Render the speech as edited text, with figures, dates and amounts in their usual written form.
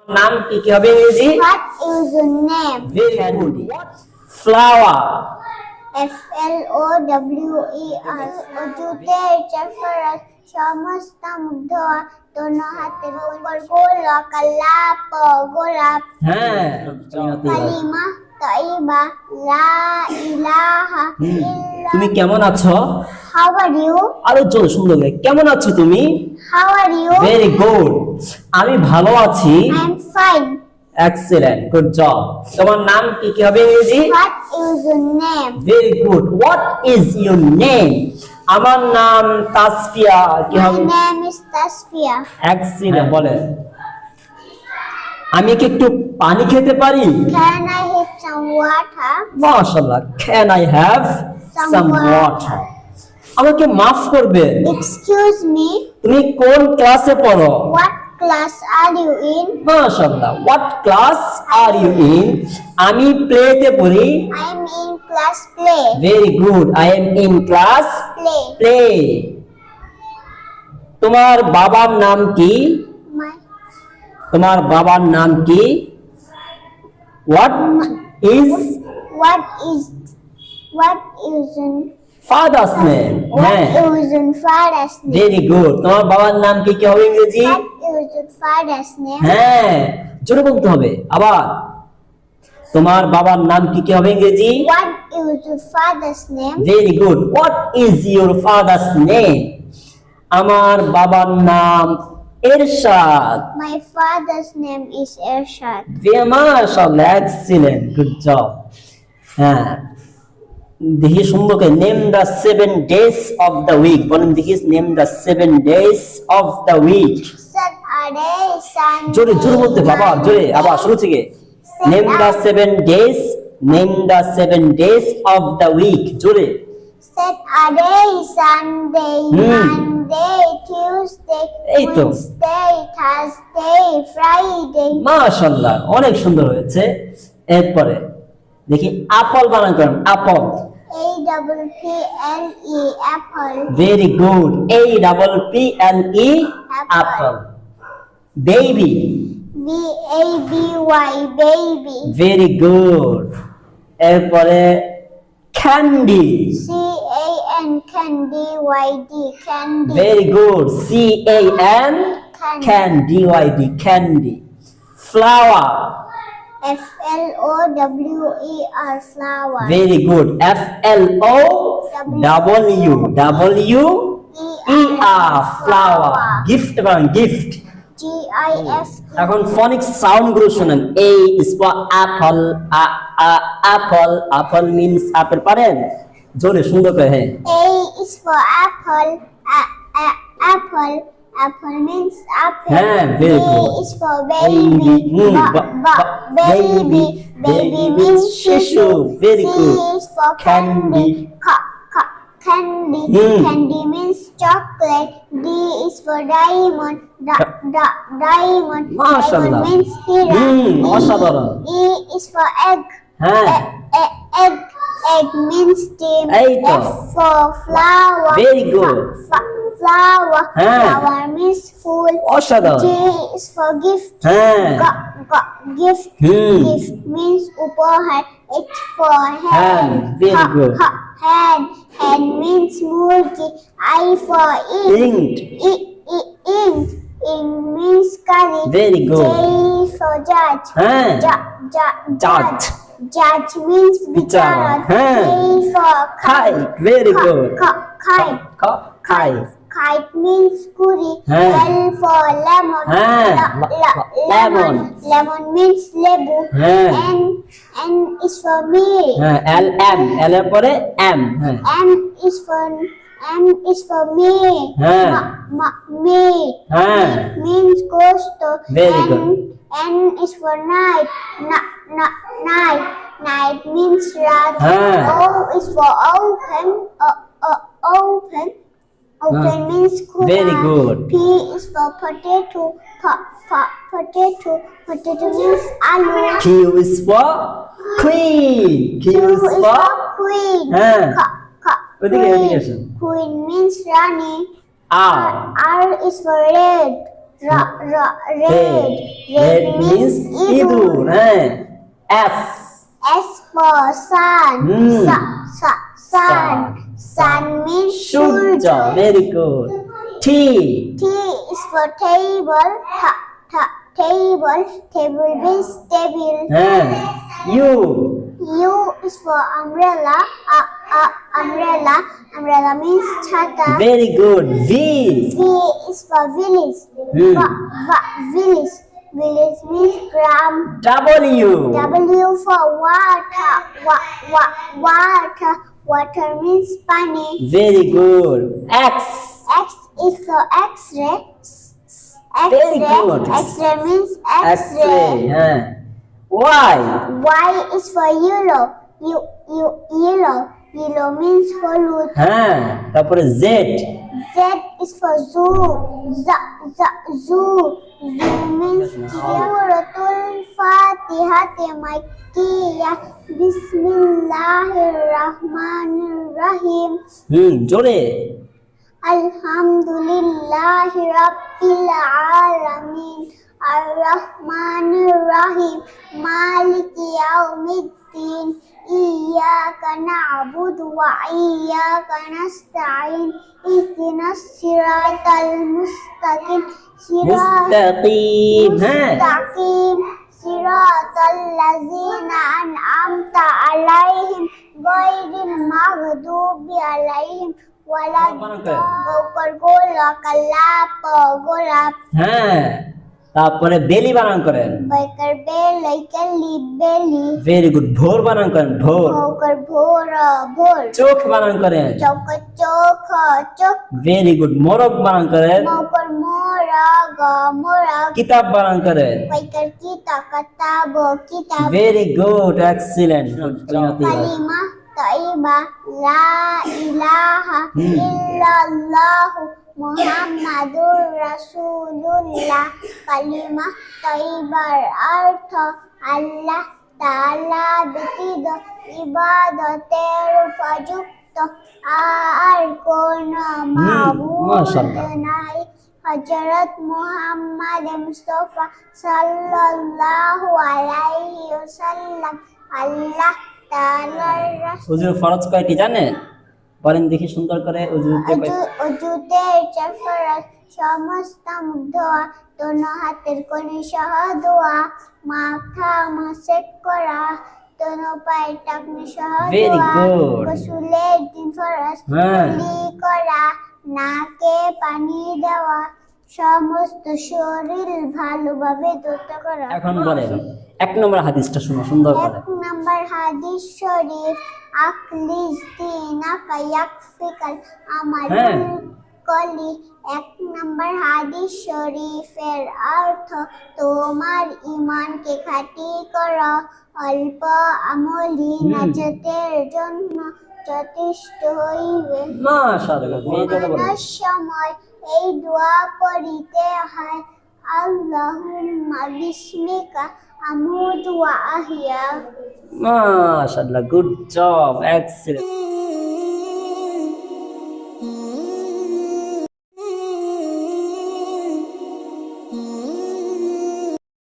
নাম কি হবে ইংরেজি? What is your name? Very good. Flower. FLOWER অজুতের চরফরাজ সমস্ত মুগ্ধ দোনো হাতের উপর গোলাপ গোলাপ গোলাপ হ্যাঁ কালিমা তাইবা লা ইলাহা ইল্লাল্লাহ। তুমি কেমন আছো? How are you? আরো জোরে সুন্দর করে কেমন আছো তুমি? How are you? Very good. আমি ভালো আছি। I'm fine. Excellent, good job. তোমার নাম কি হবে ইংরেজি? What is your name? Very good. What is your name? আমার নাম তাসফিয়া। কি My হবে? name is Tasfia. এক্সেলেন্ট, বলেন। আমি কি একটু পানি খেতে পারি? Can I have some water? মাশাআল্লাহ। Can I have some water? আমাকে মাফ করবে, Excuse me, তুমি কোন ক্লাসে পড়ো? what class are you in? মাশাআল্লাহ। What class are you in? আমি প্লেতে পড়ি। I am in class play. Very good. I am in class Play. Play. তোমার বাবার নাম কি? My তোমার বাবার নাম কি? What is what is in father's name? হ্যাঁ, what is in father's name? Very good. তোমার বাবার নাম কি হবে ইংরেজি? What is in father's name? হ্যাঁ, জোরে বলতে হবে। আবার তোমার বাবার নাম কি হবে ইংরেজি? What is your father's name? Very good. What is your father's name? আমার বাবার নাম Ershad. My father's name is Ershad. মাশাআল্লাহ, এক্সিলেন্ট, গুড জব। হ্যাঁ, দেখি সুন্দর করে name the 7 days of the week. বলেন দেখি, name the 7 days of the week. Saturday, Sunday. জোরে জোরে বলতে বাবা, জোরে। আবার শুরু থেকে name the 7 days, name the 7 days of the week. জোরে। Saturday, Sunday, Monday, Tuesday, এই তো। Wednesday, Thursday, Friday. মাশাআল্লাহ, অনেক সুন্দর হয়েছে। এরপরে দেখি আপল বানান করেন। Apple. APPLE apple. Very good. APPLE apple. Baby. BABY baby. Very good. এরপরে candy. CAN candy. Very good. CANDY candy. Flower. FLOWER flower. Very good. FLOWER flower. Gift বানান, গিফট। GIF. এখন ফনিক্স সাউন্ড গুলো শুনেন। A is for apple. Apple. Apple means apple. পারেন জোরে সুন্দর করে? হ্যাঁ। A is for apple. Apple. Apple means apple. হ্যাঁ, very B good. is for baby. Baby. Baby means শিশু। Very C good. is for candy. Candy. Candy means chocolate. D is for diamond. Diamond. মাশাআল্লাহ। Diamond means hira. অসাধারণ। E is for egg. হ্যাঁ, Egg. Egg means steam. এই তো। F for flower. Very good. Flower. হ্যাঁ। Flower means ফুল. অসাধারণ। G is for gift. হ্যাঁ, Gift. হুম। Gift means উপহার. H for hand. Hand. Very good. Hand. Hand means মুরগি. I for Inked. Ink. Ink means curry. Very good. J for judge. হ্যাঁ, Judge. Judge means বিচারক। বিচারক. হ্যাঁ। K for Kite. Very good. Kite. Kite. Kite means curry. হ্যাঁ। L for lemon. হ্যাঁ, lemon. Lemon means লেবু. হ্যাঁ। N is for me. হ্যাঁ, LM। L এর পরে M। হ্যাঁ, M is for me. হ্যাঁ। Me. হ্যাঁ, Means ghost. Very good. N is for night. Night. Night means রাত. হ্যাঁ। O is for open. Open. Open means খোলা. Very good. P is for potato. Potato. Potato means আলু. Q is for queen. Q is for queen. হ্যাঁ, ওদিকে আসুন। Queen means Rani. R. R is for red. Red. Red means ইঁদুর, হ্যাঁ। S S for sun. Hmm. Sun. Sun means Surya, Surya. very good. T T is for table. Table. Table means table. হ্যাঁ। U U is for umbrella. Umbrella. Umbrella means chata. very good. V V is for village. Hmm. Village. Village means gram. W W for water. Water. Water means pani. very good. X X is for X-ray. Very good. X-ray means X-ray, X-ray. হ্যাঁ। Y Y is for yellow. Yellow. Yellow means হলুদ. হ্যাঁ। তারপরে Z Z is for zoo. Zoo. Zoo means Suratul Fatihah Makkiyah. Bismillahirrahmanirrahim. জোরে Alhamdulillahi Rabbil Alamin. Ar-Rahmanir Rahim. Maliki Yawmiddin. Iyyaka na'budu wa iyyaka nasta'in. Ihdinas siratal mustaqim. মুস্তাকিম, হ্যাঁ। Mustaqim. Siratal ladzina an'amta alaihim. Ghairil maghdubi alaihim. গোলাপ গোলাপ হ্যাঁ। তারপরে বেলি বানান করেন, biker বেলাইকার lip বেলি ভেরি গুড। ভোর বানান করেন, ভোর। ভোর ভোর ভোর চোখ বানান করেন, চোখ চোখ চোখ ভেরি গুড। মোরগ বানান করেন, মকর মোরা মোরা কিতাব বানান করেন, বাইকার কিতাব কিতাব কিতাব ভেরি গুড, এক্সিলেন্ট। কালিমা তাইবা লা ইলাহা ইল্লাল্লাহ মুহাম্মাদুর রাসূলুল্লাহ। কালিমা তাইবার অর্থ আল্লাহ তাআলা ব্যতীত ইবাদতের উপযুক্ত আর কোন মাবুদ মাশাআল্লাহ। নাই। হযরত মুহাম্মদ মুস্তাফা সাল্লাল্লাহু আলাইহি ওয়াসাল্লাম আল্লাহ তাআলার রাসূল। হুজুর ফরজ কয়টি জানেন? বলেন দেখি সুন্দর করে। হুজুরকে অজুতে ফরজ সমস্ত মুখ ধোয়া, দোনো হাতের কোণে সহ ধোয়া, মাথা মাসেক করা, দোনো পায়ের টাকনি সহ Very ধোয়া, good. গোসলের দিন ফরজ হ্যাঁ। কুলি করা, নাকে পানি দেওয়া, সমস্ত শরীর ভালোভাবে ধুতে করা। এখন বলেন 1 নম্বর হাদিসটা শুনো সুন্দর করে। 1 নম্বর হাদিস শরীফ আকলিস দিনাকা ইয়াকফিকাল আমালুল কলি। 1 নম্বর হাদিস শরীফের অর্থ তোমার ঈমানকে খাঁটি করো, অল্প আমলি নাজাতের জন্য যথেষ্ট হইবে। মাশাআল্লাহ, মেয়েদের বলেন। ঘুমানোর সময় এই দোয়া পড়িতে হয়, আল্লাহুম্মা বিসমিকা আমুতু ওয়া আহইয়া। মাশাআল্লাহ, গুড জব, এক্সিলেন্ট।